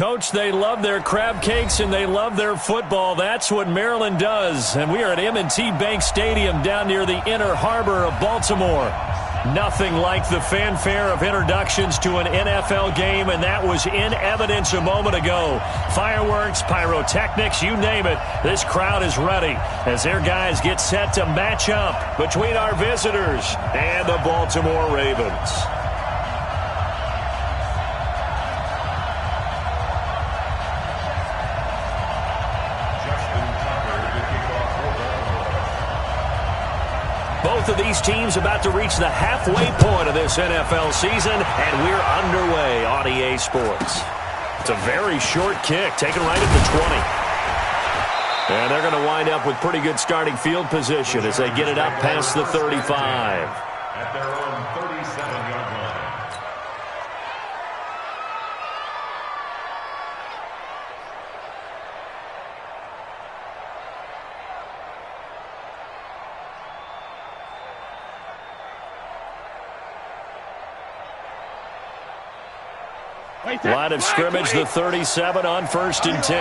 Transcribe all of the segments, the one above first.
Coach, they love their crab cakes and they love their football. That's what Maryland does. And we are at M&T Bank Stadium down near the Inner Harbor of Baltimore. Nothing like the fanfare of introductions to an NFL game, and that was in evidence a moment ago. Fireworks, pyrotechnics, you name it. This crowd is ready as their guys get set to match up between our visitors and the Baltimore Ravens. Both of these teams about to reach the halfway point of this NFL season, and we're underway on EA Sports. It's a very short kick, taken right at the 20. And they're going to wind up with pretty good starting field position as they get it up past the 35. At their own 37-yard line. Line of scrimmage, the 37 on 1st and 10.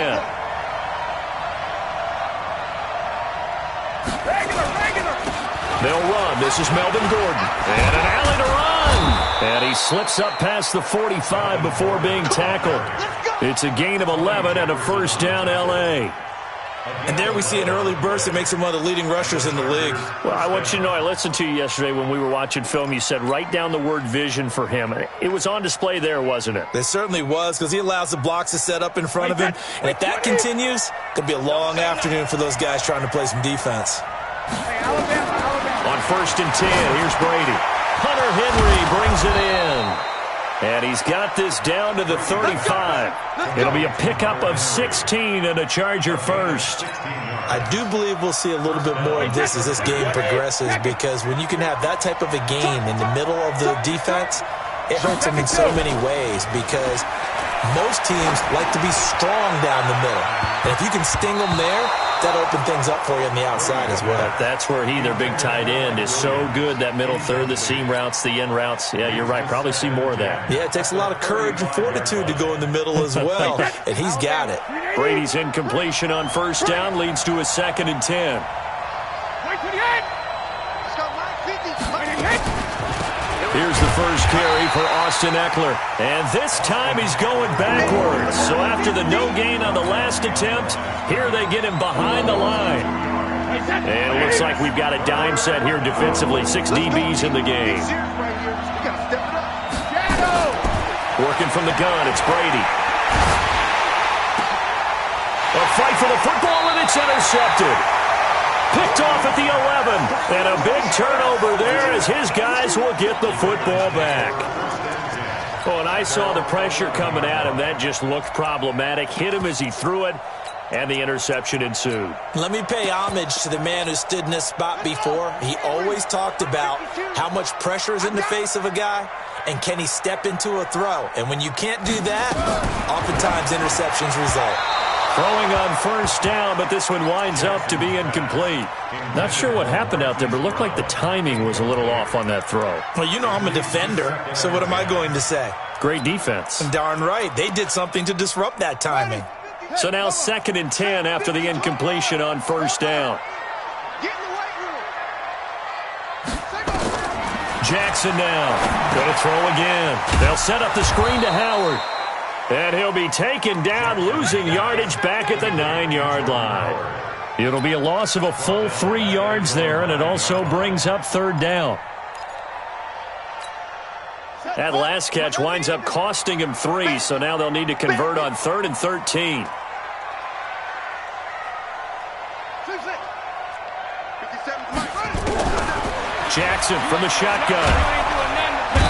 They'll run. This is Melvin Gordon. And an alley to run. And he slips up past the 45 before being tackled. It's a gain of 11 and a first down L.A. And there we see an early burst that makes him one of the leading rushers in the league. Well, I want you to know, I listened to you yesterday when we were watching film. You said write down the word vision for him. It was on display there, wasn't it? It certainly was, because he allows the blocks to set up in front of him. And if that continues, it's going to be a long afternoon for those guys trying to play some defense. On 1st and 10, here's Brady. Hunter Henry brings it in. And he's got this down to the 35. It'll be a pickup of 16 and a Charger first. I do believe we'll see a little bit more of this as this game progresses, because when you can have that type of a game in the middle of the defense, it hurts them in so many ways, because most teams like to be strong down the middle. And if you can sting them there, that'll open things up for you on the outside as well. That's where their big tight end, is so good, that middle third, the seam routes, the in routes. Yeah, you're right. Probably see more of that. Yeah, it takes a lot of courage and fortitude to go in the middle as well, and he's got it. Brady's incompletion on 1st down leads to a 2nd and 10. Here's the first carry for Austin Eckler. And this time he's going backwards. So after the no gain on the last attempt, here they get him behind the line. And it looks like we've got a dime set here defensively. 6 DBs in the game. Working from the gun, it's Brady. A fight for the football, and it's intercepted. Picked off at the 11, and a big turnover there as his guys will get the football back. Oh, and I saw the pressure coming at him. That just looked problematic. Hit him as he threw it, and the interception ensued. Let me pay homage to the man who stood in this spot before. He always talked about how much pressure is in the face of a guy, and can he step into a throw. And when you can't do that, oftentimes interceptions result. Throwing on 1st down, but this one winds up to be incomplete. Not sure what happened out there, but it looked like the timing was a little off on that throw. Well, you know I'm a defender, so what am I going to say? Great defense. Darn right. They did something to disrupt that timing. So now 2nd and 10 after the incompletion on 1st down. Jackson now. Going to throw again. They'll set up the screen to Howard. And he'll be taken down, losing yardage back at the 9-yard line. It'll be a loss of a full 3 yards there, and it also brings up 3rd down. That last catch winds up costing him 3, so now they'll need to convert on 3rd and 13. Jackson from the shotgun.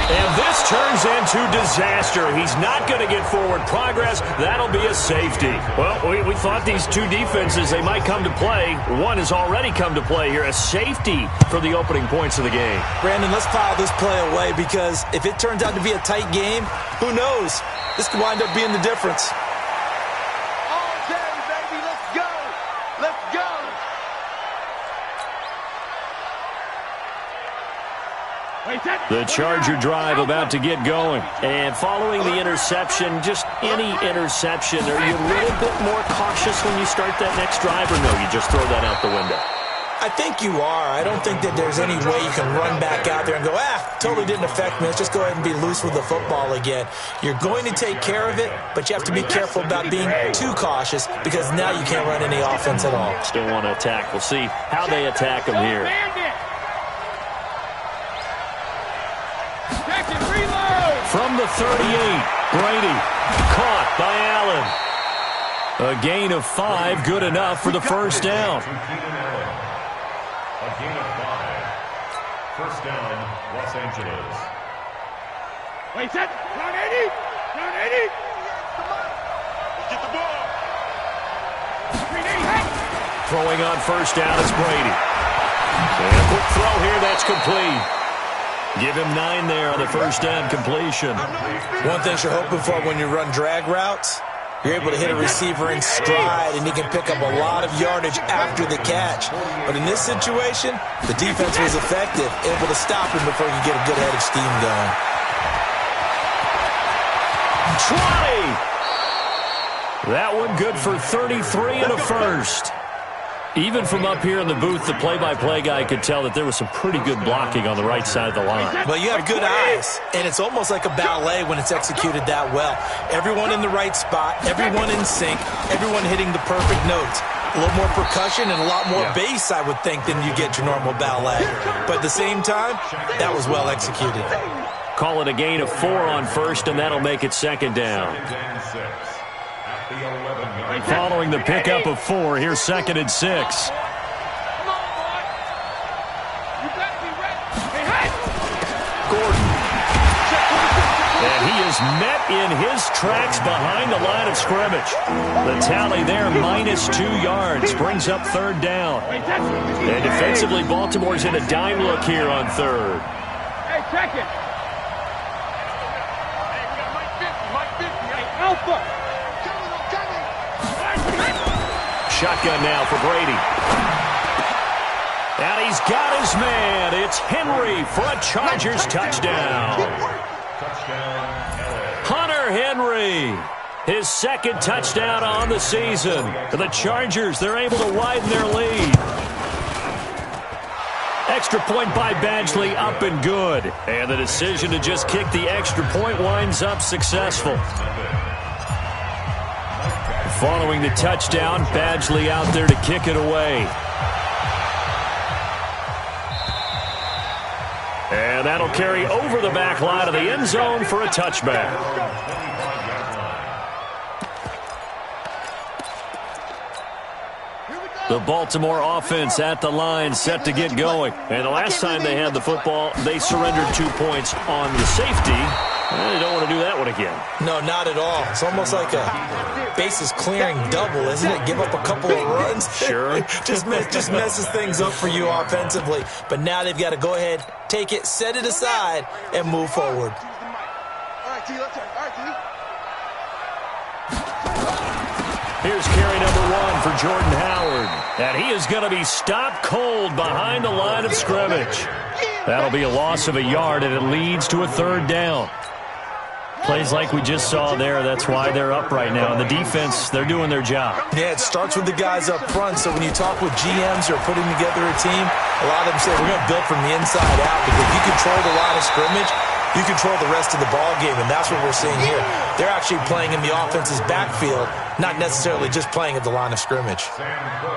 And this turns into disaster. He's not going to get forward progress. That'll be a safety. Well, we thought these two defenses, they might come to play. One has already come to play here. A safety for the opening points of the game. Brandon, let's file this play away, because if it turns out to be a tight game, who knows? This could wind up being the difference. All day, baby. Let's go. Let's go. The Charger drive about to get going. And following the interception, just any interception, are you a little bit more cautious when you start that next drive, or no, you just throw that out the window? I think you are. I don't think that there's any way you can run back out there and go, totally didn't affect me. Let's just go ahead and be loose with the football again. You're going to take care of it, but you have to be careful about being too cautious because now you can't run any offense at all. Still want to attack. We'll see how they attack them here. From the 38, Brady caught by Allen. A gain of 5, good enough for the first down. A gain of 5. First down, Los Angeles. Wait, set. Down 80. Down 80. Get the ball. Throwing on first down is Brady. And a quick throw here, that's complete. Give him 9 there on the first down completion. One thing you're hoping for when you run drag routes, you're able to hit a receiver in stride, and he can pick up a lot of yardage after the catch. But in this situation, the defense was effective, able to stop him before he could get a good head of steam going. That one good for 33 and a first. Even from up here in the booth, the play-by-play guy could tell that there was some pretty good blocking on the right side of the line. Well, you have good eyes, and it's almost like a ballet when it's executed that well. Everyone in the right spot, everyone in sync, everyone hitting the perfect notes. A little more percussion and a lot more bass, I would think, than you get your normal ballet. But at the same time, that was well executed. Call it a gain of 4 on first, and that'll make it second down. Following the pickup of 4, here's second and 6. Come on, boy. You better be ready. Hey, Gordon. And he is met in his tracks behind the line of scrimmage. The tally there, -2 yards, brings up third down. And defensively, Baltimore's in a dime look here on third. Hey, check it. Hey, we got Mike 50. Mike 50. Hey, Alpha. Shotgun now for Brady. And he's got his man. It's Henry for a Chargers touchdown. Hunter Henry, his second touchdown on the season. For the Chargers, they're able to widen their lead. Extra point by Badgley, up and good. And the decision to just kick the extra point winds up successful. Following the touchdown, Badgley out there to kick it away. And that'll carry over the back line of the end zone for a touchback. The Baltimore offense at the line, set to get going. And the last time they had the football, they surrendered 2 points on the safety. And they don't want to do that one again. No, not at all. It's almost like a bases clearing double, isn't it? Give up a couple of runs. Sure. just messes things up for you offensively. But now they've got to go ahead, take it, set it aside, and move forward. All right, T, let's turn. All right, T. Here's carry number 1 for Jordan Howard. And he is going to be stopped cold behind the line of scrimmage. That'll be a loss of a yard, and it leads to a third down. Plays like we just saw there, that's why they're up right now. And the defense, they're doing their job. Yeah, it starts with the guys up front. So when you talk with GMs who are putting together a team, a lot of them say, we're going to build from the inside out. Because if you control the line of scrimmage, you control the rest of the ball game, and that's what we're seeing here. They're actually playing in the offense's backfield, not necessarily just playing at the line of scrimmage.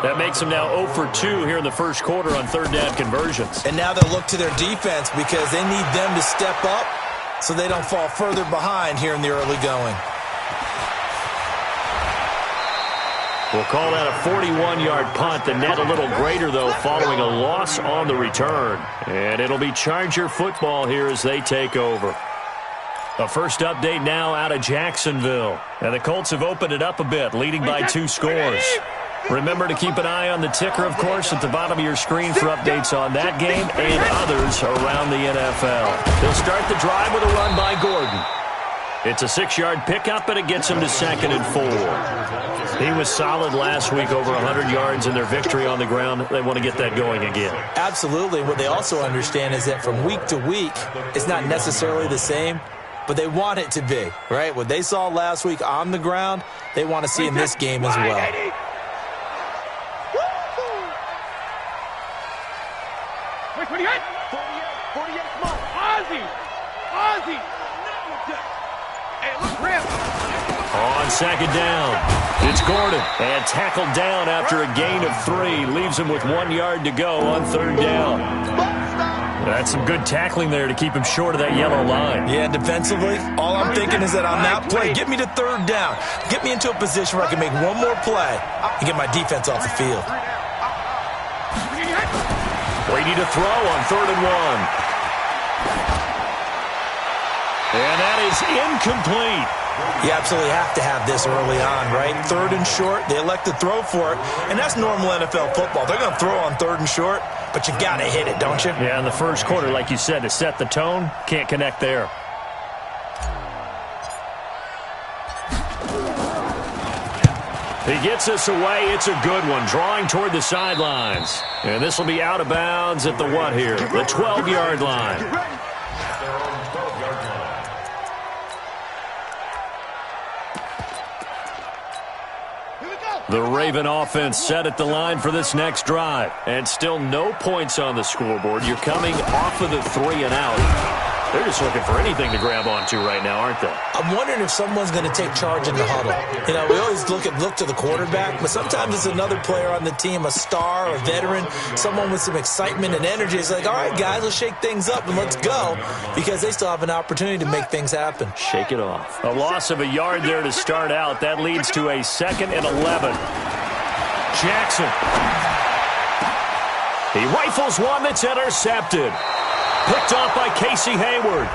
That makes them now 0 for 2 here in the first quarter on third down conversions. And now they'll look to their defense because they need them to step up so they don't fall further behind here in the early going. We'll call that a 41-yard punt. The net a little greater, though, following a loss on the return. And it'll be Charger football here as they take over. A first update now out of Jacksonville. And the Colts have opened it up a bit, leading by 2 scores. Remember to keep an eye on the ticker, of course, at the bottom of your screen for updates on that game and others around the NFL. They'll start the drive with a run by Gordon. It's a 6-yard pickup, and it gets him to 2nd and 4. He was solid last week, over 100 yards in their victory on the ground. They want to get that going again. Absolutely. What they also understand is that from week to week, it's not necessarily the same, but they want it to be, right? What they saw last week on the ground, they want to see in this game as well. On 2nd down, it's Gordon. And tackled down after a gain of 3. Leaves him with 1 yard to go on 3rd down. That's some good tackling there to keep him short of that yellow line. Yeah, defensively, all I'm thinking is that on that play, get me to 3rd down. Get me into a position where I can make one more play and get my defense off the field. Brady to throw on 3rd and 1. And that is incomplete. You absolutely have to have this early on, right? 3rd and short, they elect to throw for it, and that's normal NFL football. They're going to throw on 3rd and short, but you got to hit it, don't you? Yeah, in the first quarter, like you said, to set the tone, can't connect there. He gets us away. It's a good one, drawing toward the sidelines. And this will be out of bounds at the what here? The 12-yard line. The Raven offense set at the line for this next drive. And still no points on the scoreboard. You're coming off of the 3 and out. They're just looking for anything to grab onto right now, aren't they? I'm wondering if someone's going to take charge in the huddle. You know, we always look to the quarterback, but sometimes it's another player on the team, a star, a veteran, someone with some excitement and energy. It's like, all right, guys, let's shake things up and let's go, because they still have an opportunity to make things happen. Shake it off. A loss of a yard there to start out. That leads to a 2nd and 11. Jackson. He rifles one that's intercepted. Picked off by Casey Hayward.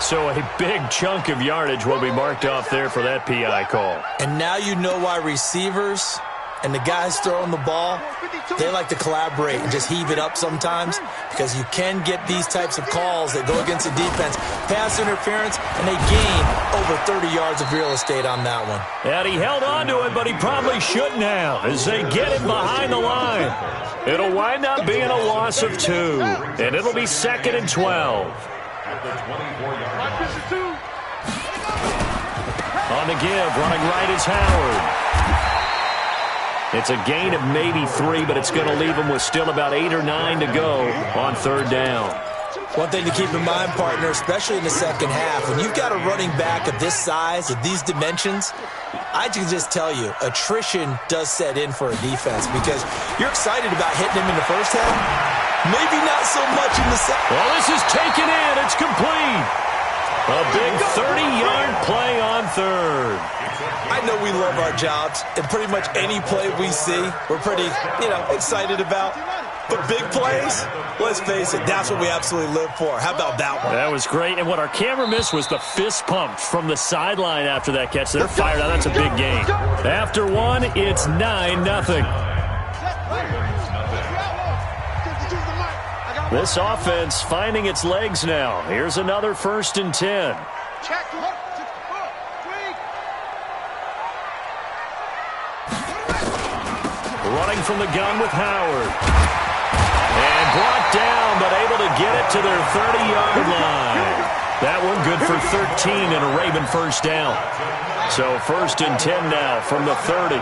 So a big chunk of yardage will be marked off there for that PI call. And now you know why receivers and the guys throwing the ball, they like to collaborate and just heave it up sometimes, because you can get these types of calls that go against the defense, pass interference, and they gain over 30 yards of real estate on that one. And he held on to it, but he probably shouldn't have, as they get him behind the line. It'll wind up being a loss of 2, and it'll be 2nd and 12. On the give, running right is Howard. It's a gain of maybe 3, but it's going to leave him with still about 8 or 9 to go on 3rd down. One thing to keep in mind, partner, especially in the second half, when you've got a running back of this size, of these dimensions, I can just tell you, attrition does set in for a defense, because you're excited about hitting him in the first half, maybe not so much in the second. Well, this is taken in. It's complete. A big 30-yard play on 3rd. I know we love our jobs, and pretty much any play we see, we're pretty, excited about. But big plays, let's face it, that's what we absolutely live for. How about that one? That was great. And what our camera missed was the fist pump from the sideline after that catch. They're fired out. That's a big gain. After 1, it's 9-0. This offense finding its legs now. Here's another 1st and 10. Running from the gun with Howard. And brought down, but able to get it to their 30-yard line. That one good for 13 and a Raven first down. So 1st and 10 now from the 30.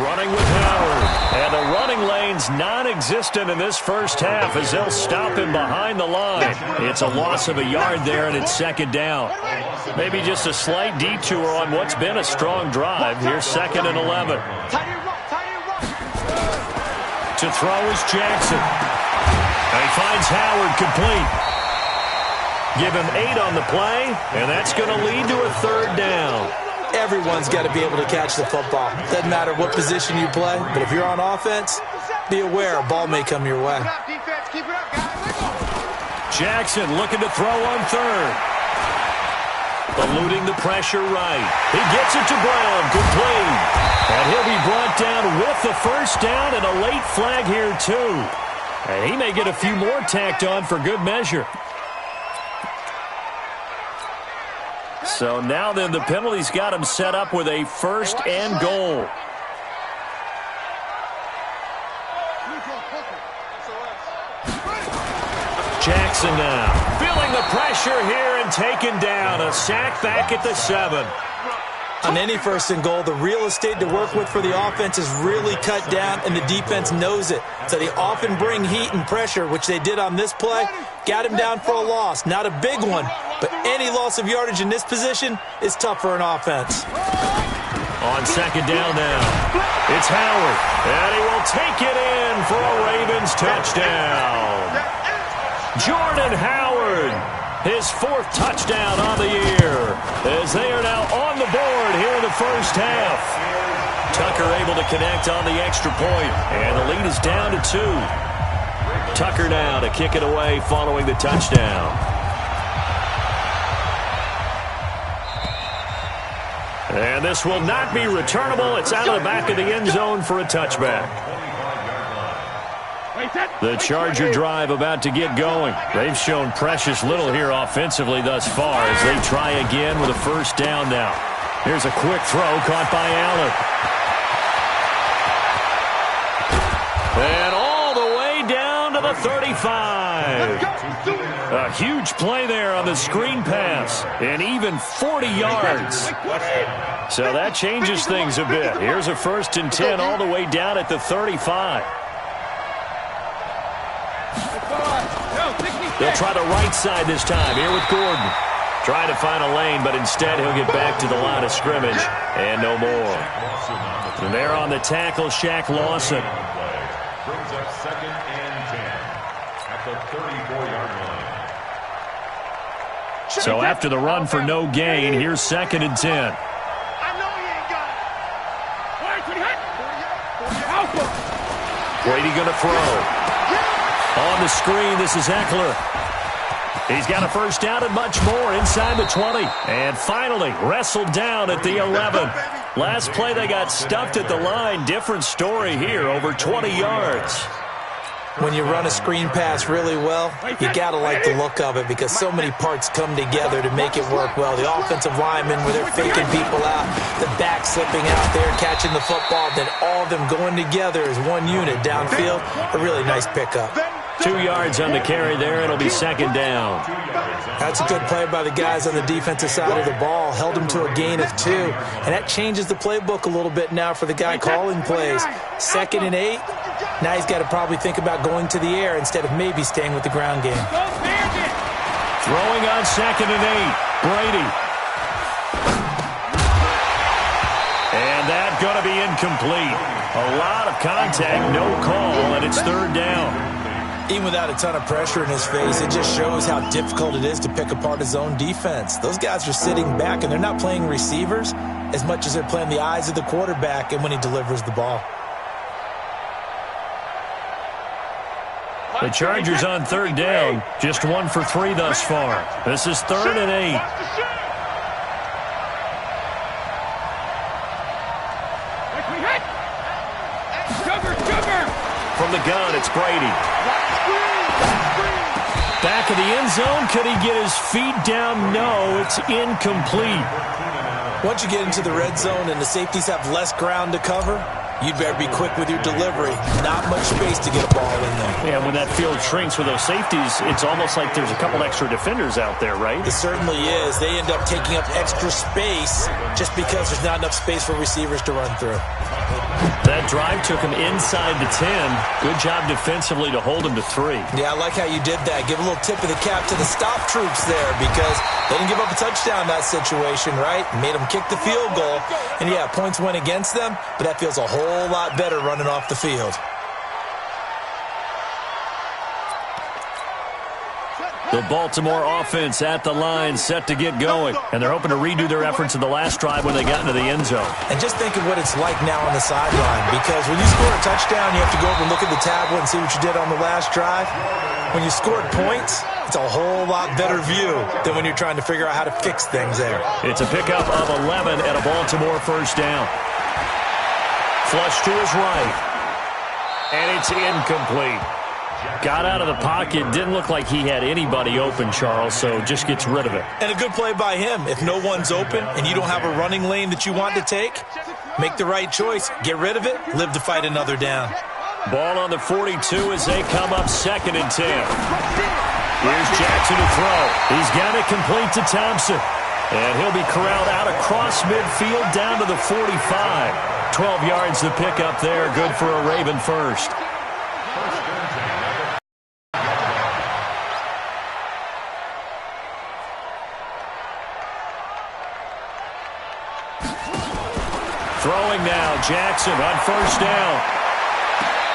Running with Howard. And the running lane's non-existent in this first half as they'll stop him behind the line. It's a loss of a yard there, and it's 2nd down. Maybe just a slight detour on what's been a strong drive. Here's 2nd and 11. To throw is Jackson. And he finds Howard complete. Give him 8 on the play, and that's going to lead to a 3rd down. Everyone's got to be able to catch the football. Doesn't matter what position you play, but if you're on offense, be aware a ball may come your way. Jackson looking to throw on 3rd. Eluding the pressure right. He gets it to Brown, complete. And he'll be brought down with the first down, and a late flag here too. And he may get a few more tacked on for good measure. So now then, the penalty's got him set up with a 1st and goal. Jackson now feeling the pressure here and taken down. A sack back at the 7. On any 1st and goal, the real estate to work with for the offense is really cut down, and the defense knows it. So they often bring heat and pressure, which they did on this play. Got him down for a loss. Not a big one, but any loss of yardage in this position is tough for an offense. On 2nd down now, it's Howard, and he will take it in for a Ravens touchdown. Jordan Howard, his 4th touchdown on the year, as they are now on the board here in the 1st half. Tucker able to connect on the extra point, and the lead is down to 2. Tucker now to kick it away following the touchdown. And this will not be returnable. It's out of the back of the end zone for a touchback. The Charger drive about to get going. They've shown precious little here offensively thus far as they try again with a 1st down now. Here's a quick throw caught by Allen. And all the way down to the 35. A huge play there on the screen pass, and even 40 yards. So that changes things a bit. Here's a 1st and 10 all the way down at the 35. They'll try the right side this time here with Gordon. Trying to find a lane, but instead he'll get back to the line of scrimmage and no more. And there on the tackle, Shaq Lawson. Brings up 2nd and 10 at the 34-yard line. So after the run for no gain, here's 2nd and 10. I know he ain't got it. Brady going to throw. On the screen, this is Eckler. He's got a 1st down and much more inside the 20. And finally, wrestled down at the 11. Last play, they got stuffed at the line. Different story here, over 20 yards. When you run a screen pass really well, you got to like the look of it because so many parts come together to make it work well. The offensive linemen, where they're faking people out, the back slipping out there, catching the football, then all of them going together as one unit downfield. A really nice pickup. 2 yards on the carry there. It'll be 2nd down. That's a good play by the guys on the defensive side of the ball. Held him to a gain of 2. And that changes the playbook a little bit now for the guy calling plays. 2nd and 8. Now he's got to probably think about going to the air instead of maybe staying with the ground game. Throwing on 2nd and 8. Brady. And that's going to be incomplete. A lot of contact, no call, and it's 3rd down. Even without a ton of pressure in his face, it just shows how difficult it is to pick apart his own defense. Those guys are sitting back, and they're not playing receivers as much as they're playing the eyes of the quarterback and when he delivers the ball. The Chargers on 3rd down, just 1 for 3 thus far. This is 3rd and 8. From the gun, it's Brady. Back of the end zone. Could he get his feet down? No, it's incomplete. Once you get into the red zone and the safeties have less ground to cover, you'd better be quick with your delivery. Not much space to get a ball in there. Yeah, when that field shrinks with those safeties, it's almost like there's a couple extra defenders out there, right? It certainly is. They end up taking up extra space just because there's not enough space for receivers to run through. That drive took him inside the 10. Good job defensively to hold him to 3. Yeah, I like how you did that. Give a little tip of the cap to the stop troops there because they didn't give up a touchdown in that situation, right? Made them kick the field goal. And, yeah, points went against them, but that feels a whole lot better running off the field. The Baltimore offense at the line, set to get going. And they're hoping to redo their efforts in the last drive when they got into the end zone. And just think of what it's like now on the sideline, because when you score a touchdown, you have to go over and look at the tablet and see what you did on the last drive. When you scored points, it's a whole lot better view than when you're trying to figure out how to fix things there. It's a pickup of 11 and a Baltimore 1st down. Flush to his right. And it's incomplete. Got out of the pocket. Didn't look like he had anybody open, Charles, so just gets rid of it. And a good play by him. If no one's open and you don't have a running lane that you want to take, make the right choice. Get rid of it. Live to fight another down. Ball on the 42 as they come up 2nd and 10. Here's Jackson to throw. He's got it complete to Thompson. And he'll be corralled out across midfield down to the 45. 12 yards to pick up there. Good for a Raven first. Throwing now, Jackson on 1st down.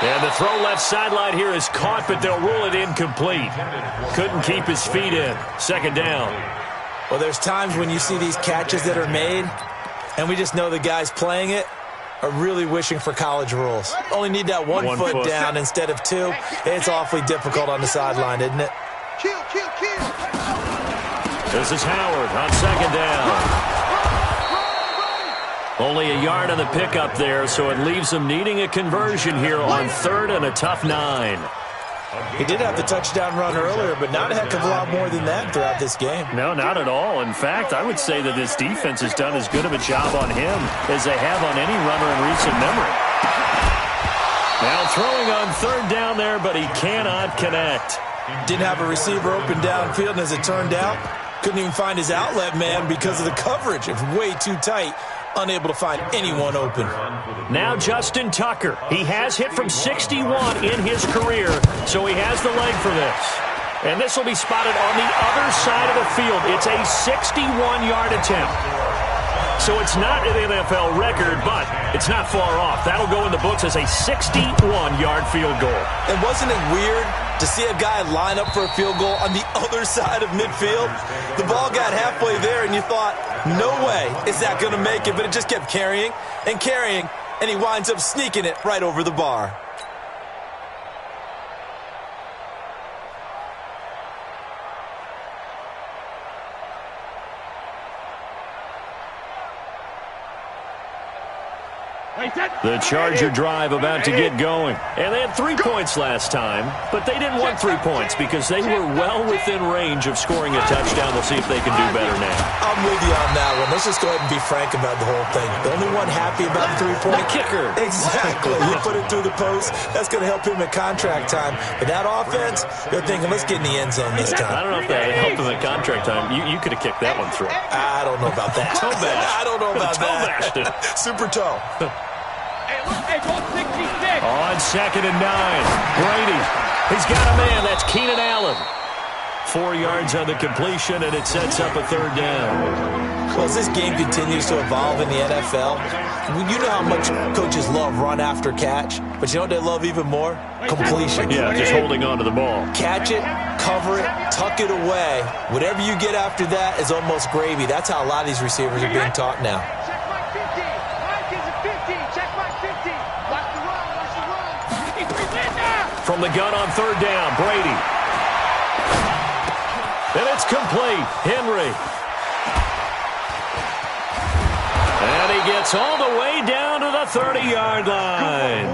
And the throw left sideline here is caught, but they'll rule it incomplete. Couldn't keep his feet in. 2nd down. Well, there's times when you see these catches that are made, and we just know the guys playing it are really wishing for college rules. Only need that one foot down instead of 2. It's awfully difficult on the sideline, isn't it? This is Howard on 2nd down. Only a yard on the pickup there, so it leaves them needing a conversion here on 3rd and a tough 9. He did have the touchdown run earlier, but not a heck of a lot more than that throughout this game. No, not at all. In fact, I would say that this defense has done as good of a job on him as they have on any runner in recent memory. Now throwing on 3rd down there, but he cannot connect. Didn't have a receiver open downfield, and as it turned out, couldn't even find his outlet man because of the coverage. It's way too tight. Unable to find anyone open. Now Justin Tucker. He has hit from 61 in his career, so he has the leg for this. And this will be spotted on the other side of the field. It's a 61-yard attempt. So it's not an NFL record, but it's not far off. That'll go in the books as a 61-yard field goal. And wasn't it weird to see a guy line up for a field goal on the other side of midfield? The ball got halfway there, and you thought, no way is that going to make it, but it just kept carrying, and he winds up sneaking it right over the bar. The Charger drive about to get going. And they had 3 points last time, but they didn't want 3 points because they were well within range of scoring a touchdown. We'll see if they can do better now. I'm with you on that one. Let's just go ahead and be frank about the whole thing. The only one happy about the 3-point? The kicker. Exactly. You put it through the post. That's going to help him at contract time. But that offense, they're thinking, let's get in the end zone this time. I don't know if that helped him at contract time. You could have kicked that one through. I don't know about that. Toe bash. I don't know about toe that. Bashed it. Super toe. On 2nd and 9, Brady. He's got a man. That's Keenan Allen. 4 yards on the completion, and it sets up a 3rd down. Well, as this game continues to evolve in the NFL, you know how much coaches love run after catch, but you know what they love even more? Completion. Yeah, just holding on to the ball. Catch it, cover it, tuck it away. Whatever you get after that is almost gravy. That's how a lot of these receivers are being taught now. From the gun on 3rd down, Brady. And it's complete. Henry. And he gets all the way down to the 30-yard line.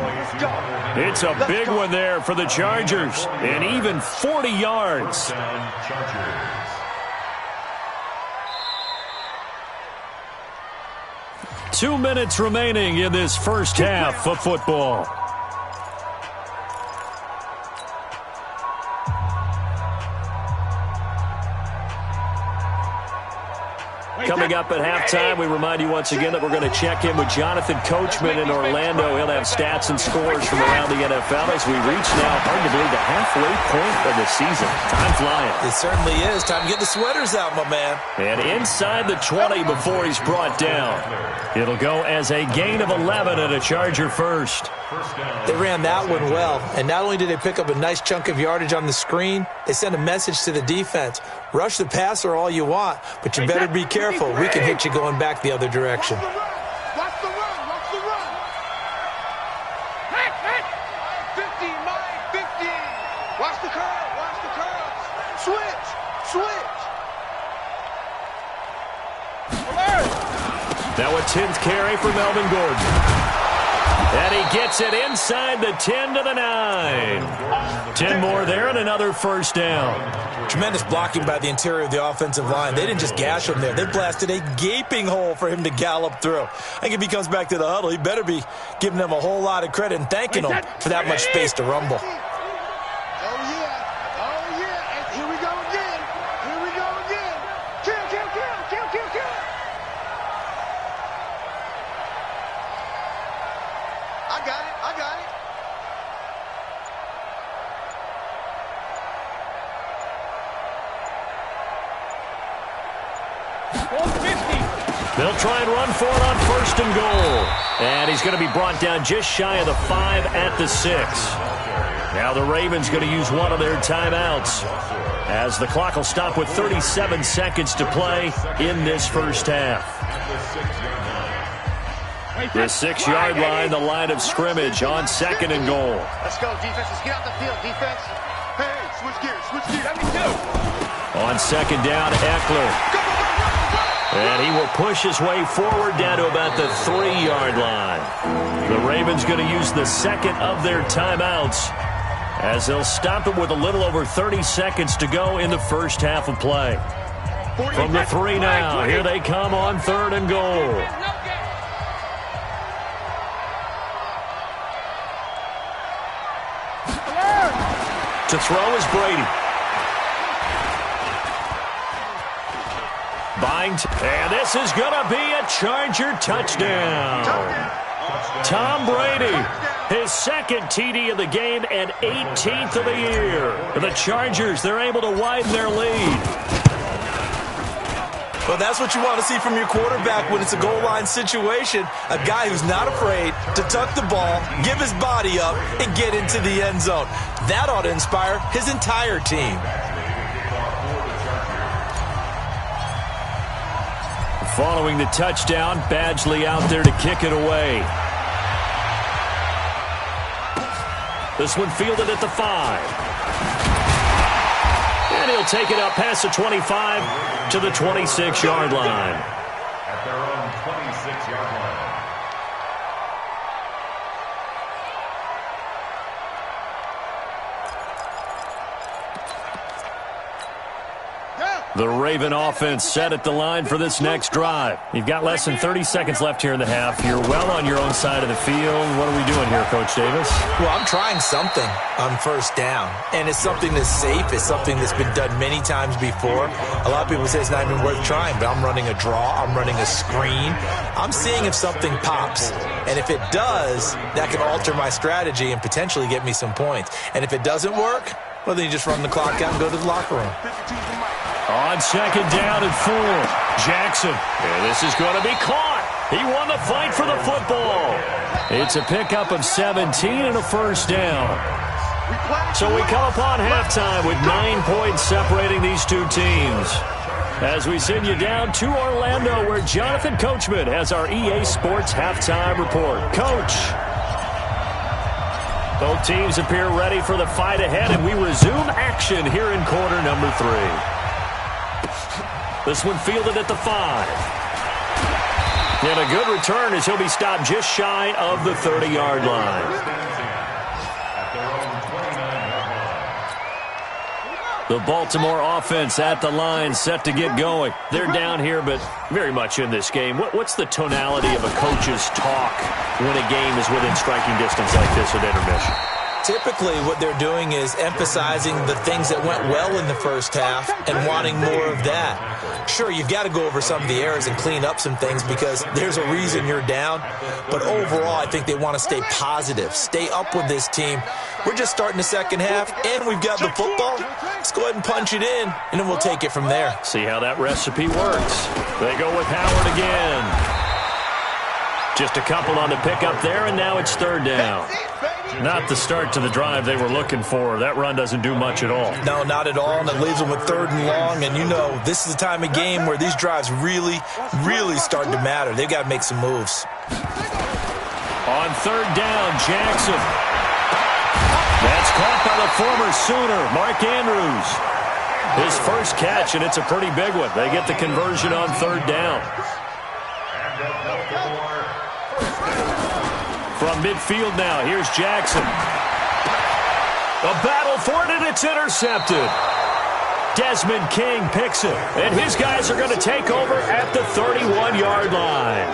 It's a big one there for the Chargers. And even 40 yards. 2 minutes remaining in this first half of football. Coming up at halftime, we remind you once again that we're going to check in with Jonathan Coachman in Orlando. He'll have stats and scores from around the NFL as we reach now, hard to believe, the halfway point of the season. Time flying. It certainly is. Time to get the sweaters out, my man. And inside the 20 before he's brought down. It'll go as a gain of 11 and a Charger first. They ran that one well, and not only did they pick up a nice chunk of yardage on the screen, they sent a message to the defense. Rush the passer all you want, but you better be careful. We can hit you going back the other direction. Watch the run. 50. Watch the curl. Switch. Now a 10th carry for Melvin Gordon. And he gets it inside the 10 to the 9. 10 more there and another first down. Tremendous blocking by the interior of the offensive line. They didn't just gash him there. They blasted a gaping hole for him to gallop through. I think if he comes back to the huddle, he better be giving them a whole lot of credit and thanking them for that much space to rumble. They'll try and run for it on first and goal. And he's going to be brought down just shy of the 5 at the 6. Now the Ravens going to use one of their timeouts, as the clock will stop with 37 seconds to play in this first half. The 6-yard line, the line of scrimmage on second and goal. Let's go, defense. Let's get out the field, defense. Hey, switch gears, switch gears. Let me do. On second down, Eckler. And he will push his way forward down to about the 3-yard line. The Ravens going to use the second of their timeouts, as they'll stop it with a little over 30 seconds to go in the first half of play. From the 3 now, here they come on third and goal. To throw is Brady. And this is going to be a Charger touchdown. Tom Brady, his second TD of the game and 18th of the year. The Chargers, they're able to widen their lead. Well, that's what you want to see from your quarterback when it's a goal line situation. A guy who's not afraid to tuck the ball, give his body up, and get into the end zone. That ought to inspire his entire team. Following the touchdown, Badgley out there to kick it away. This one fielded at the 5. And he'll take it up past the 25 to the 26-yard line. At their own 26-yard line. The Raven offense set at the line for this next drive. You've got less than 30 seconds left here in the half. You're well on your own side of the field. What are we doing here, Coach Davis? Well, I'm trying something on first down, and it's something that's safe. It's something that's been done many times before. A lot of people say it's not even worth trying, but I'm running a draw. I'm running a screen. I'm seeing if something pops, and if it does, that can alter my strategy and potentially get me some points. And if it doesn't work, well, then you just run the clock out and go to the locker room. On second down and 4, Jackson. And this is going to be caught. He won the fight for the football. It's a pickup of 17 and a first down. So we come upon halftime with 9 points separating these two teams, as we send you down to Orlando, where Jonathan Coachman has our EA Sports halftime report. Coach. Both teams appear ready for the fight ahead, and we resume action here in quarter number 3. This one fielded at the 5. And a good return as he'll be stopped just shy of the 30-yard line. The Baltimore offense at the line, set to get going. They're down here, but very much in this game. What's the tonality of a coach's talk when a game is within striking distance like this at intermission? Typically, what they're doing is emphasizing the things that went well in the first half and wanting more of that. Sure, you've got to go over some of the errors and clean up some things because there's a reason you're down. But overall, I think they want to stay positive, stay up with this team. We're just starting the second half, and we've got the football. Let's go ahead and punch it in, and then we'll take it from there. See how that recipe works. They go with Howard again. Just a couple on the pickup there, and now it's third down. Not the start to the drive they were looking for. That run doesn't do much at all. No, not at all, and it leaves them with third and long. And you know, this is the time of game where these drives really, really start to matter. They've got to make some moves. On third down, Jackson. That's caught by the former Sooner, Mark Andrews. His first catch, and it's a pretty big one. They get the conversion on third down. From midfield now, here's Jackson. A battle for it, and it's intercepted. Desmond King picks it, and his guys are going to take over at the 31-yard line.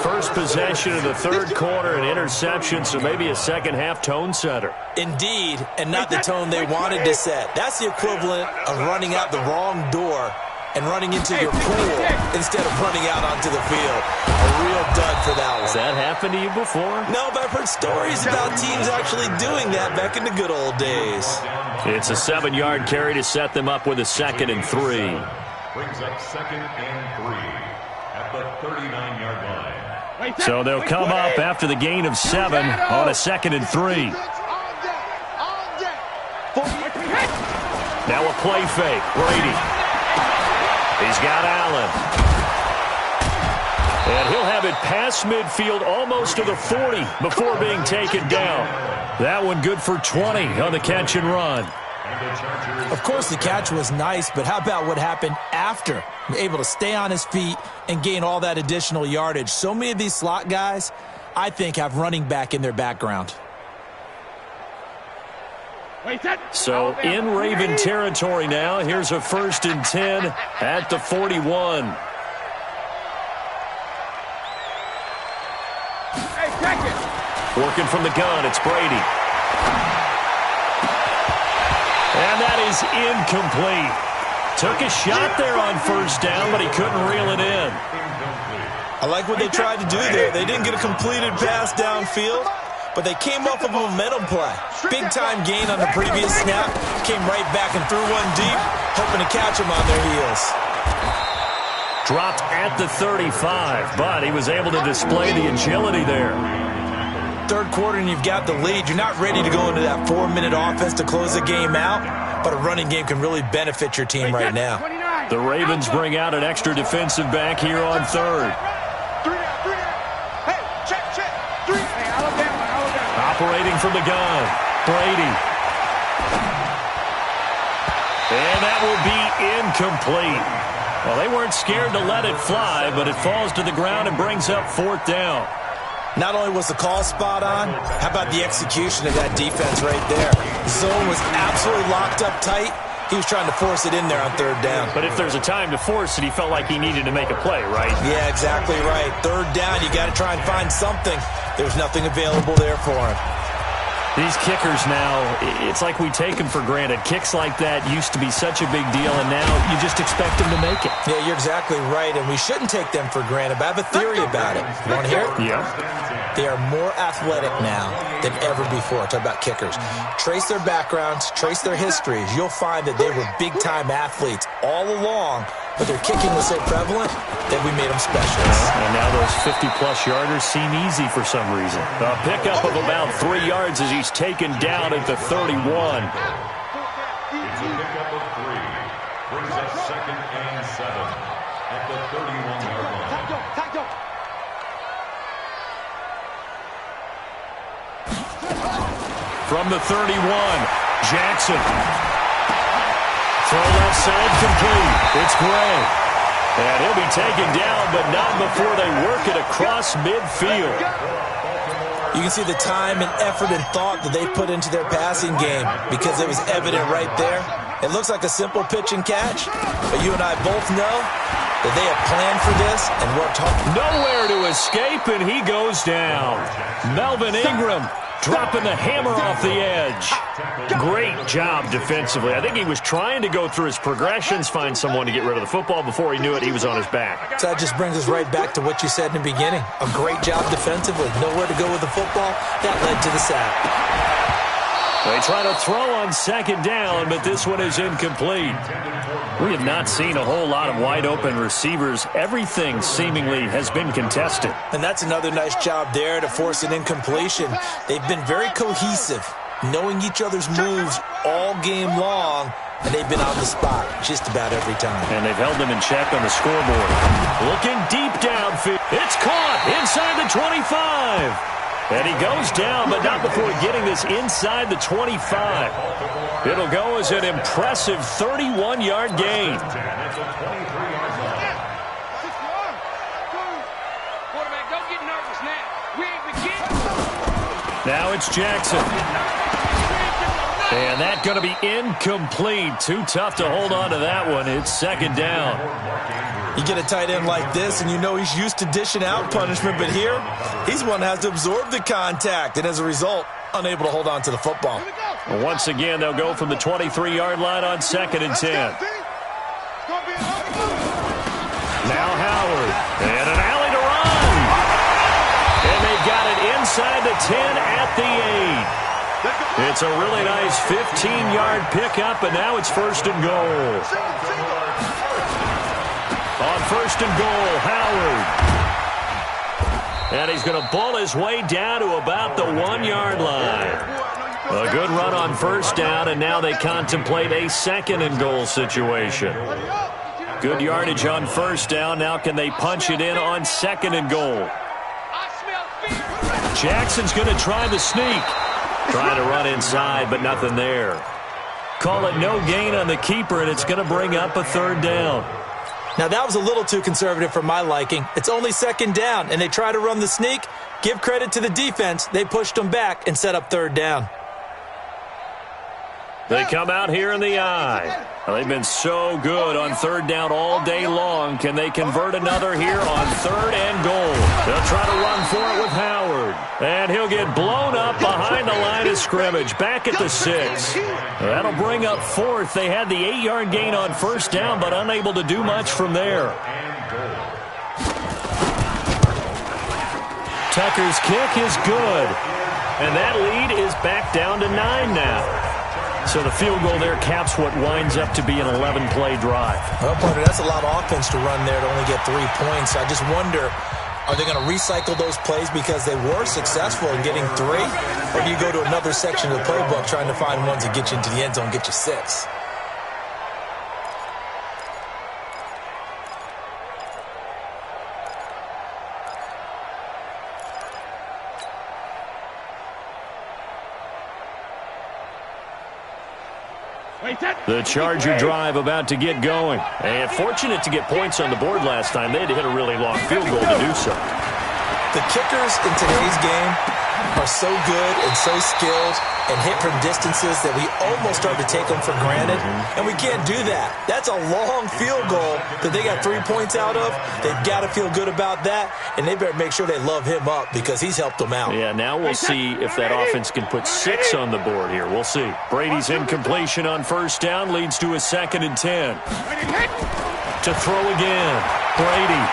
First possession of the third quarter, an interception, so maybe a second-half tone setter. Indeed, and not the tone they wanted to set. That's the equivalent of running out the wrong door and running into your pool instead of running out onto the field. A real dud for that one. Has that happened to you before? No, but I've heard stories about teams actually doing that back in the good old days. It's a 7-yard carry to set them up with a 2nd and 3. Brings up 2nd and 3 at the 39-yard line. So they'll come up after the gain of 7 on a 2nd and 3. Now a play fake. Brady. He's got Allen. And he'll have it past midfield almost to the 40 before being taken down. That one good for 20 on the catch and run. Of course, the catch was nice, but how about what happened after? Able to stay on his feet and gain all that additional yardage. So many of these slot guys, I think, have running back in their background. So in Raven territory now, here's a 1st and 10 at the 41. Working from the gun, it's Brady. And that is incomplete. Took a shot there on 1st down, but he couldn't reel it in. I like what they tried to do there. They didn't get a completed pass downfield, but they came up with a momentum play. Big-time gain on the previous snap. Came right back and threw one deep, hoping to catch them on their heels. Dropped at the 35, but he was able to display the agility there. Third quarter and you've got the lead. You're not ready to go into that 4-minute offense to close the game out, but a running game can really benefit your team right now. The Ravens bring out an extra defensive back here on 3rd. Operating from the gun, Brady. And that will be incomplete. Well, they weren't scared to let it fly, but it falls to the ground and brings up 4th down. Not only was the call spot on, how about the execution of that defense right there? Zone was absolutely locked up tight. He was trying to force it in there on 3rd down. But if there's a time to force it, he felt like he needed to make a play, right? Yeah, exactly right. 3rd down, you got to try and find something. There's nothing available there for him. These kickers now, it's like we take them for granted. Kicks like that used to be such a big deal, and now you just expect them to make it. Yeah, you're exactly right, and we shouldn't take them for granted. But I have a theory about it. You want to hear it? Yeah. They are more athletic now than ever before. Talk about kickers. Trace their backgrounds, trace their histories. You'll find that they were big-time athletes all along, but their kicking was so prevalent that we made them specialists. And now those 50-plus yarders seem easy for some reason. A pickup of about 3 yards as he's taken down at the 31. It's a pickup of 3. Brings up 2nd and 7 at the 31-yard line. From the 31, Jackson. Throw left side complete. It's Gray. And he'll be taken down, but not before they work it across midfield. You can see the time and effort and thought that they put into their passing game because it was evident right there. It looks like a simple pitch and catch, but you and I both know that they have planned for this and worked hard. Nowhere to escape, and he goes down. Melvin Ingram dropping the hammer off the edge. Great job defensively. I think he was trying to go through his progressions, find someone to get rid of the football. Before he knew it, he was on his back. So that just brings us right back to what you said in the beginning. A great job defensively. Nowhere to go with the football. That led to the sack. They try to throw on 2nd down, but this one is incomplete. We have not seen a whole lot of wide-open receivers. Everything seemingly has been contested. And that's another nice job there to force an incompletion. They've been very cohesive, knowing each other's moves all game long, and they've been on the spot just about every time. And they've held them in check on the scoreboard. Looking deep downfield. It's caught inside the 25. And he goes down, but not before getting this inside the 25. It'll go as an impressive 31-yard gain. Quarterback, don't get nervous now. Now it's Jackson. And that's going to be incomplete. Too tough to hold on to that one. It's second down. You get a tight end like this, and you know he's used to dishing out punishment, but here, he's one that has to absorb the contact, and as a result, unable to hold on to the football. Well, once again, they'll go from the 23-yard line on 2nd and 10. Now Howard, and an alley to run. And they've got it inside the 10 at the 8. It's a really nice 15-yard pickup, and now it's 1st and goal. On 1st and goal, Howard. And he's going to bull his way down to about the 1-yard line. A good run on 1st down, and now they contemplate a 2nd and goal situation. Good yardage on 1st down. Now can they punch it in on 2nd and goal? Jackson's going to try the sneak. Trying to run inside, but nothing there. Call it no gain on the keeper, and it's going to bring up a 3rd down. Now, that was a little too conservative for my liking. It's only 2nd down, and they try to run the sneak. Give credit to the defense. They pushed them back and set up 3rd down. They come out here in the eye. Well, they've been so good on 3rd down all day long. Can they convert another here on 3rd and goal? They'll try to run for it with Howard. And he'll get blown up behind the line of scrimmage. Back at the 6. That'll bring up 4th. They had the 8-yard gain on 1st down, but unable to do much from there. Tucker's kick is good. And that lead is back down to 9 now. So the field goal there caps what winds up to be an 11-play drive. Well, partner, that's a lot of offense to run there to only get 3 points. I just wonder, are they going to recycle those plays because they were successful in getting 3? Or do you go to another section of the playbook trying to find ones that get you into the end zone, get you 6? The Charger drive about to get going. And fortunate to get points on the board last time. They had to hit a really long field goal to do so. The kickers in today's game are so good and so skilled and hit from distances that we almost start to take them for granted. And we can't do that. That's a long field goal that they got 3 points out of. They've got to feel good about that, and they better make sure they love him up because he's helped them out. Yeah, now we'll see if that offense can put 6 on the board here. We'll see. Brady's incompletion on 1st down leads to a 2nd and 10. To throw again. Brady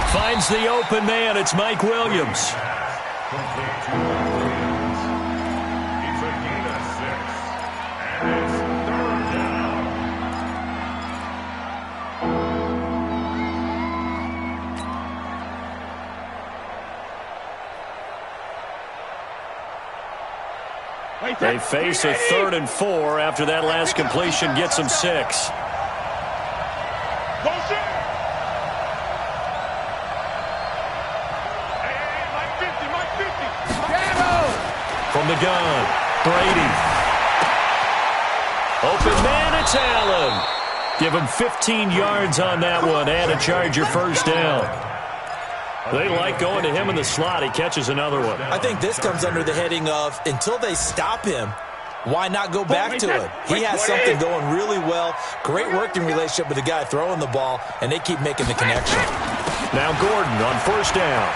finds the open man. It's Mike Williams. They face a 3rd and 4 after that last completion gets them 6. From the gun, Brady. Open man, it's Allen. Give him 15 yards on that one and a Charger 1st down. They like going to him in the slot. He catches another one. I think this comes under the heading of until they stop him, why not go back to it? He has something going really well. Great working relationship with the guy throwing the ball, and they keep making the connection. Now Gordon on 1st down.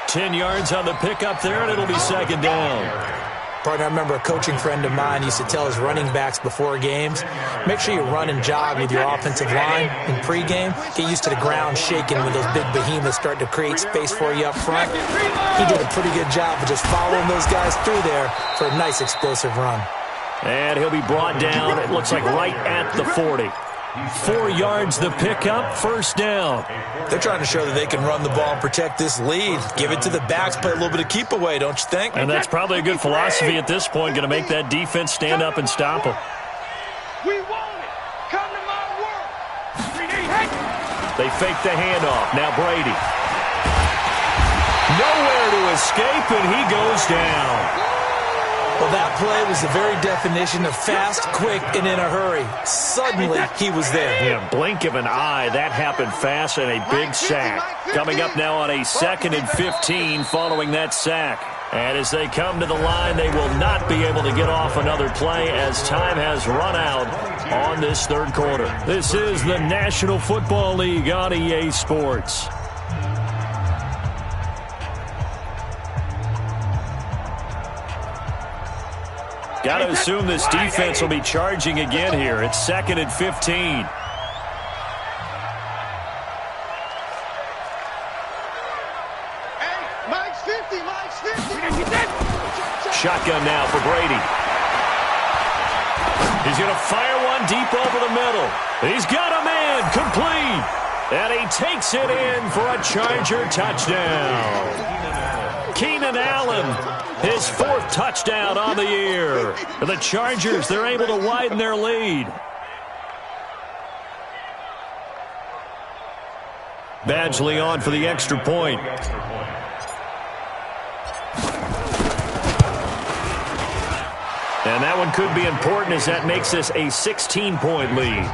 10 yards on the pickup there, and it'll be 2nd down. Partner, I remember a coaching friend of mine used to tell his running backs before games, make sure you run and jog with your offensive line in pregame. Get used to the ground shaking when those big behemoths start to create space for you up front. He did a pretty good job of just following those guys through there for a nice explosive run. And he'll be brought down, it looks like right at the 40. 4 yards the pickup, 1st down. They're trying to show that they can run the ball and protect this lead. Give it to the backs, play a little bit of keep away, don't you think? And that's probably a good philosophy at this point, going to make that defense stand up and stop them. We want it. Come to my work. They fake the handoff. Now Brady. Nowhere to escape, and he goes down. Well, that play was the very definition of fast, quick, and in a hurry. Suddenly, he was there. Yeah, blink of an eye. That happened fast and a big sack. Coming up now on a 2nd and 15 following that sack. And as they come to the line, they will not be able to get off another play as time has run out on this third quarter. This is the National Football League on EA Sports. Got to assume this defense will be charging again here. It's 2nd and 15. Hey, Mike's 50, Mike's 50. Shotgun now for Brady. He's going to fire one deep over the middle. He's got a man complete. And he takes it in for a Charger touchdown. Keenan Allen, his 4th touchdown on the year. The Chargers, they're able to widen their lead. Badgley on for the extra point. And that one could be important as that makes this a 16-point lead.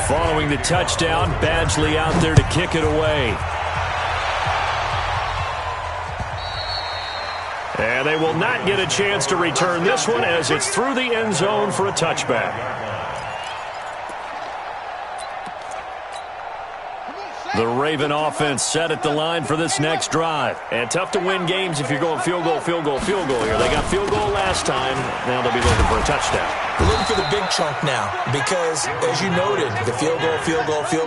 Following the touchdown, Badgley out there to kick it away. And they will not get a chance to return this one as it's through the end zone for a touchback. The Raven offense set at the line for this next drive. And tough to win games if you're going field goal, field goal, field goal here. They got field goal last time. Now they'll be looking for a touchdown. We're looking for the big chunk now because, as you noted, the field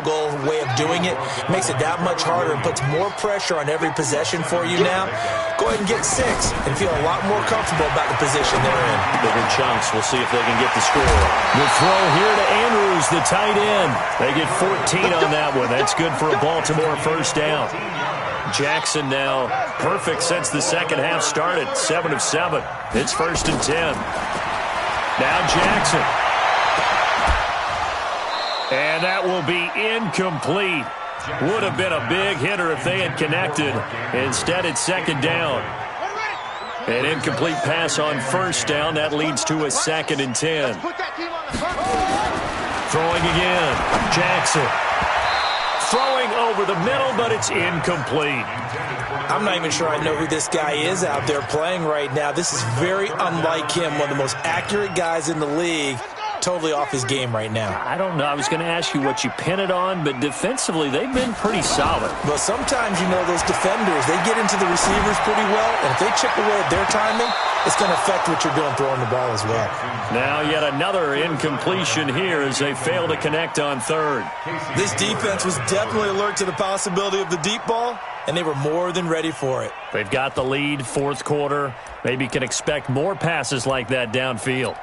goal way of doing it makes it that much harder and puts more pressure on every possession for you now. Go ahead and get 6 and feel a lot more comfortable about the position they're in. Bigger chunks. We'll see if they can get the score. The throw here to Andrews, the tight end. They get 14 on that one. That's good for a Baltimore first down. Jackson now perfect since the second half started. 7 of 7. It's 1st and 10. Now Jackson. And that will be incomplete. Would have been a big hitter if they had connected. Instead, it's 2nd down. An incomplete pass on 1st down. That leads to a 2nd and 10. Throwing again. Jackson. Throwing over the middle, but it's incomplete. I'm not even sure I know who this guy is out there playing right now. This is very unlike him, one of the most accurate guys in the league. Totally off his game right now. I don't know. I was going to ask you what you pin it on, but defensively, they've been pretty solid. Well, sometimes, you know, those defenders, they get into the receivers pretty well, and if they chip away at their timing, it's going to affect what you're doing throwing the ball as well. Now yet another incompletion here as they fail to connect on 3rd. This defense was definitely alert to the possibility of the deep ball, and they were more than ready for it. They've got the lead, 4th quarter. Maybe can expect more passes like that downfield.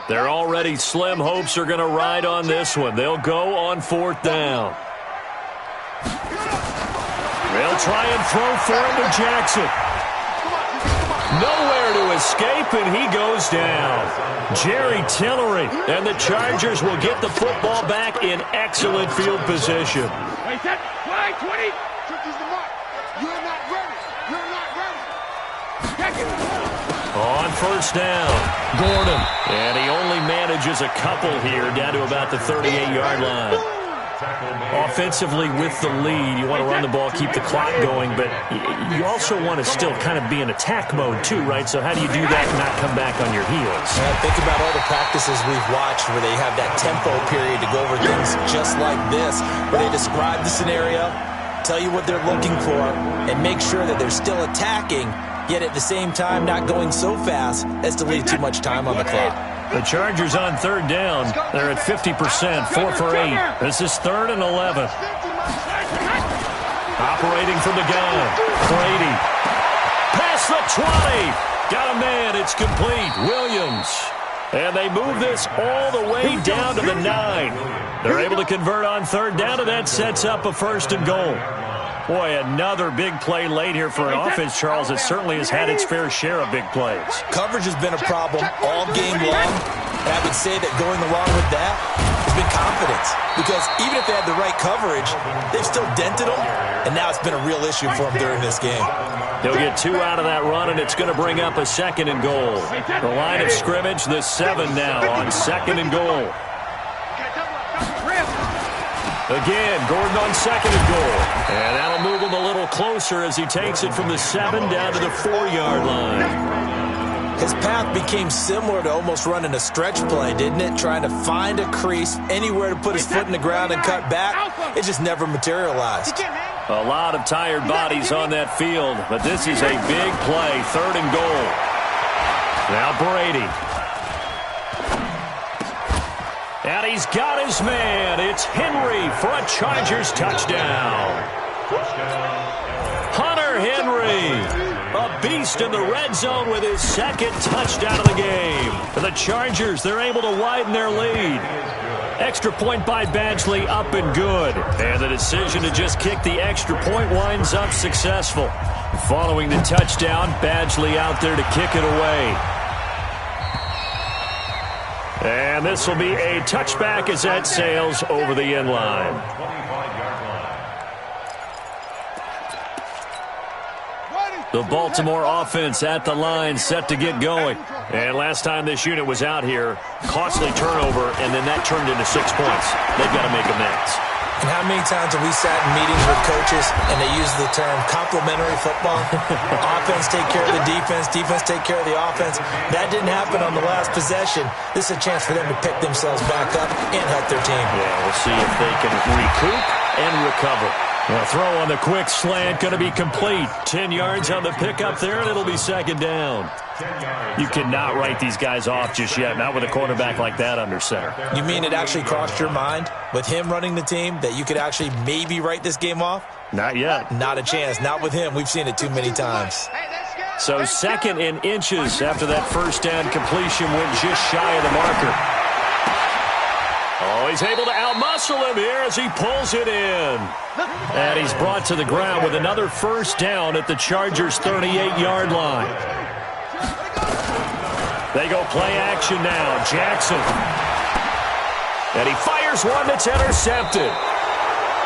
They're already slim hopes are going to ride on this one. They'll go on 4th down. They'll try and throw for him to Jackson. Nowhere to escape, and he goes down. Jerry Tillery, and the Chargers will get the football back in excellent field position. On 1st down, Gordon. And he only manages a couple here down to about the 38-yard line. Offensively with the lead, you want to run the ball, keep the clock going, but you also want to still kind of be in attack mode too, right? So how do you do that and not come back on your heels? Think about all the practices we've watched where they have that tempo period to go over things just like this, where they describe the scenario, tell you what they're looking for, and make sure that they're still attacking, yet at the same time not going so fast as to leave too much time on the clock. The Chargers on 3rd down. They're at 50%, 4 for 8. This is 3rd and 11. Operating from the gun, Brady. Past the 20. Got a man. It's complete. Williams. And they move this all the way down to the 9. They're able to convert on 3rd down, and that sets up a 1st and goal. Boy, another big play late here for an offense, Charles, that certainly has had its fair share of big plays. Coverage has been a problem all game long, and I would say that going along with that has been confidence. Because even if they had the right coverage, they've still dented them, and now it's been a real issue for them during this game. He'll get 2 out of that run, and it's going to bring up a 2nd and goal. The line of scrimmage, the 7 now on 2nd and goal. Again, Gordon on 2nd and goal. And that'll move him a little closer as he takes it from the 7 down to the 4-yard line. His path became similar to almost running a stretch play, didn't it? Trying to find a crease, anywhere to put his foot in the ground and cut back. It just never materialized. A lot of tired bodies on that field, but this is a big play, 3rd and goal. Now Brady. And he's got his man. It's Henry for a Chargers touchdown. Hunter Henry, a beast in the red zone with his 2nd touchdown of the game. For the Chargers, they're able to widen their lead. Extra point by Badgley, up and good. And the decision to just kick the extra point winds up successful. Following the touchdown, Badgley out there to kick it away. And this will be a touchback as that sails over the end line. The Baltimore offense at the line, set to get going. And last time this unit was out here, costly turnover, and then that turned into 6 points. They've got to make amends. And how many times have we sat in meetings with coaches and they use the term complementary football? Offense take care of the defense, defense take care of the offense. That didn't happen on the last possession. This is a chance for them to pick themselves back up and help their team. Yeah, we'll see if they can recoup and recover. The throw on the quick slant going to be complete. 10 yards on the pickup there, and it'll be 2nd down. You cannot write these guys off just yet, not with a quarterback like that under center. You mean it actually crossed your mind with him running the team that you could actually maybe write this game off? Not yet. Not a chance. Not with him. We've seen it too many times. So 2nd in inches after that 1st down completion went just shy of the marker. Oh, he's able to outmuscle him here as he pulls it in. And he's brought to the ground with another 1st down at the Chargers' 38-yard line. They go play action now. Jackson. And he fires one that's intercepted.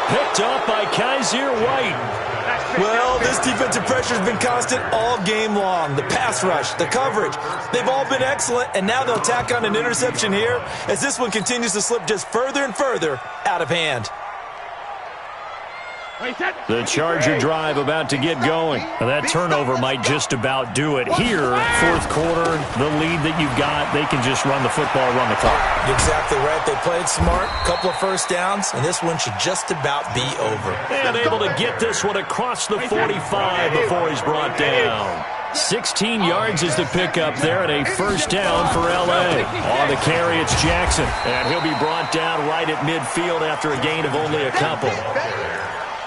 Picked up by Kaiser White. Well, this defensive pressure has been constant all game long. The pass rush, the coverage, they've all been excellent, and now they'll tack on an interception here as this one continues to slip just further and further out of hand. The Charger drive about to get going. Now that turnover might just about do it. Here, 4th quarter, the lead that you've got, they can just run the football, run the clock. Exactly right. They played smart, couple of 1st downs, and this one should just about be over. And able to get this one across the 45 before he's brought down. 16 yards is the pickup there, and a 1st down for L.A. On the carry, it's Jackson. And he'll be brought down right at midfield after a gain of only a couple.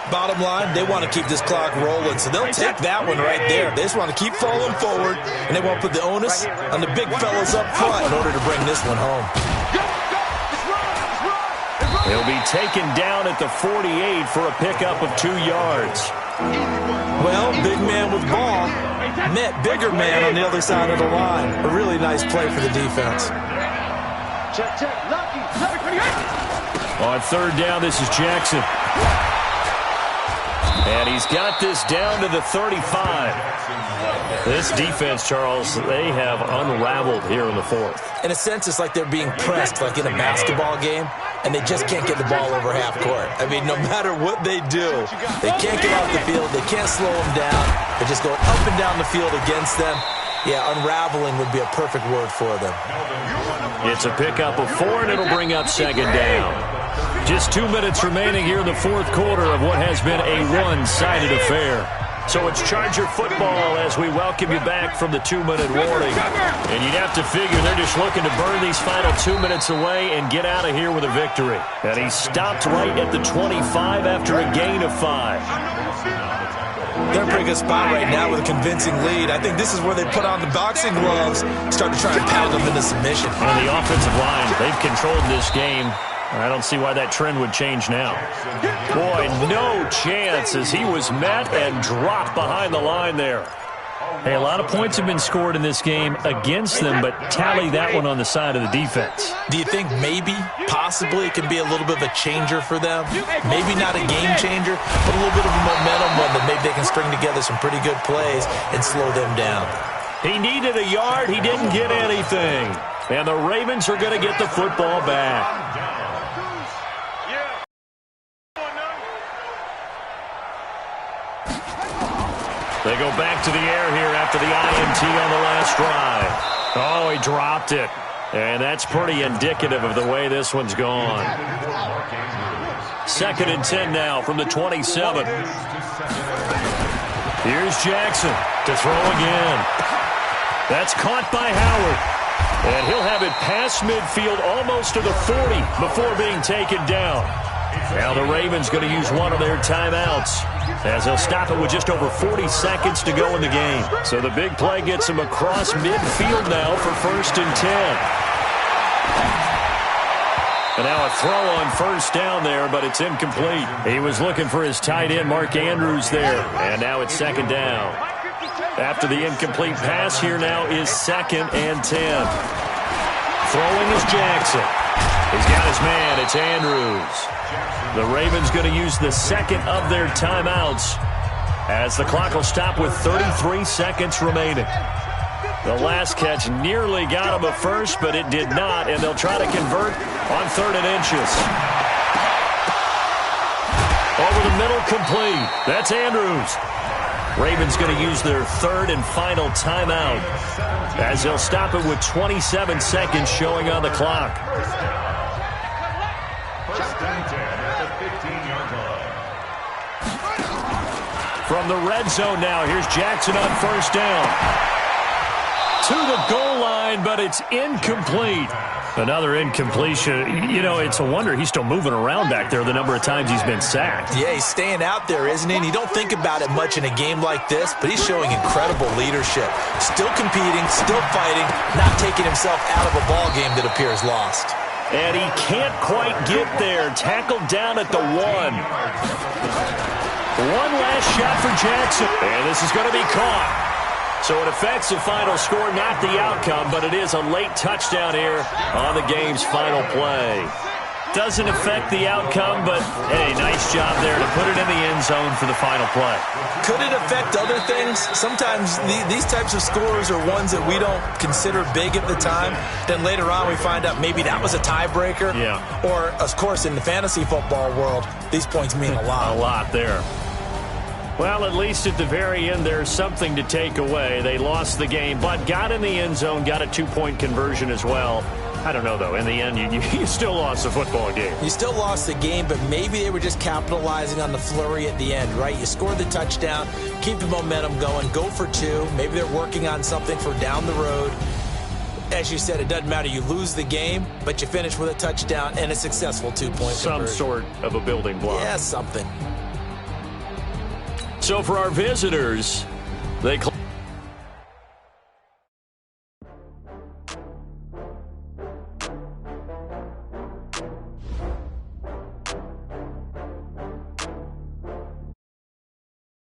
Bottom line, they want to keep this clock rolling, so they'll take that one right there. They just want to keep falling forward, and they won't put the onus on the big fellas up front in order to bring this one home. He'll be taken down at the 48 for a pickup of 2 yards. Well, big man with ball met bigger man on the other side of the line. A really nice play for the defense. On 3rd down, this is Jackson. And he's got this down to the 35. This defense, Charles, they have unraveled here in the 4th. In a sense, it's like they're being pressed like in a basketball game, and they just can't get the ball over half court. I mean, no matter what they do, they can't get off the field. They can't slow them down. They're just going up and down the field against them. Yeah, unraveling would be a perfect word for them. It's a pickup of 4, and it'll bring up 2nd down. Just 2 minutes remaining here in the 4th quarter of what has been a one-sided affair. So it's Charger football as we welcome you back from the 2-minute warning. And you'd have to figure they're just looking to burn these final 2 minutes away and get out of here with a victory. And he stopped right at the 25 after a gain of 5. They're in a pretty good spot right now with a convincing lead. I think this is where they put on the boxing gloves, start to try and pound them into submission. And the offensive line, they've controlled this game I don't see why that trend would change now. Boy, no chance as he was met and dropped behind the line there. Hey, a lot of points have been scored in this game against them, but tally that one on the side of the defense. Do you think maybe, possibly, it can be a little bit of a changer for them? Maybe not a game changer, but a little bit of a momentum one that maybe they can string together some pretty good plays and slow them down. He needed a yard. He didn't get anything. And the Ravens are going to get the football back. They go back to the air here after the INT on the last drive. Oh, he dropped it. And that's pretty indicative of the way this one's gone. 2nd and 10 now from the 27. Here's Jackson to throw again. That's caught by Howard. And he'll have it past midfield almost to the 40 before being taken down. Now the Ravens going to use one of their timeouts, as they'll stop it with just over 40 seconds to go in the game. So the big play gets him across midfield now for 1st and 10. And now a throw on 1st down there, but it's incomplete. He was looking for his tight end, Mark Andrews, there. And now it's 2nd down. After the incomplete pass, here now is 2nd and 10. Throwing is Jackson. He's got his man. It's Andrews. The Ravens going to use the 2nd of their timeouts as the clock will stop with 33 seconds remaining. The last catch nearly got him a first, but it did not, and they'll try to convert on 3rd and inches. Over the middle, complete. That's Andrews. Ravens going to use their 3rd and final timeout as they'll stop it with 27 seconds showing on the clock. From the red zone now, here's Jackson on 1st down. To the goal line, but it's incomplete. Another incompletion. You know, it's a wonder he's still moving around back there the number of times he's been sacked. Yeah, he's staying out there, isn't he? And you don't think about it much in a game like this, but he's showing incredible leadership. Still competing, still fighting, not taking himself out of a ball game that appears lost. And he can't quite get there. Tackled down at the 1. One last shot for Jackson. And this is going to be caught. So it affects the final score, not the outcome, but it is a late touchdown here on the game's final play. Doesn't affect the outcome, but, hey, nice job there to put it in the end zone for the final play. Could it affect other things? Sometimes these types of scores are ones that we don't consider big at the time. Then later on we find out maybe that was a tiebreaker. Yeah. Or, of course, in the fantasy football world, these points mean a lot. A lot there. Well, at least at the very end, there's something to take away. They lost the game, but got in the end zone, got a 2-point conversion as well. I don't know, though. In the end, you still lost the football game. You still lost the game, but maybe they were just capitalizing on the flurry at the end, right? You scored the touchdown, keep the momentum going, go for 2. Maybe they're working on something for down the road. As you said, it doesn't matter. You lose the game, but you finish with a touchdown and a successful 2-point conversion. Some sort of a building block. Yeah, something. So for our visitors, they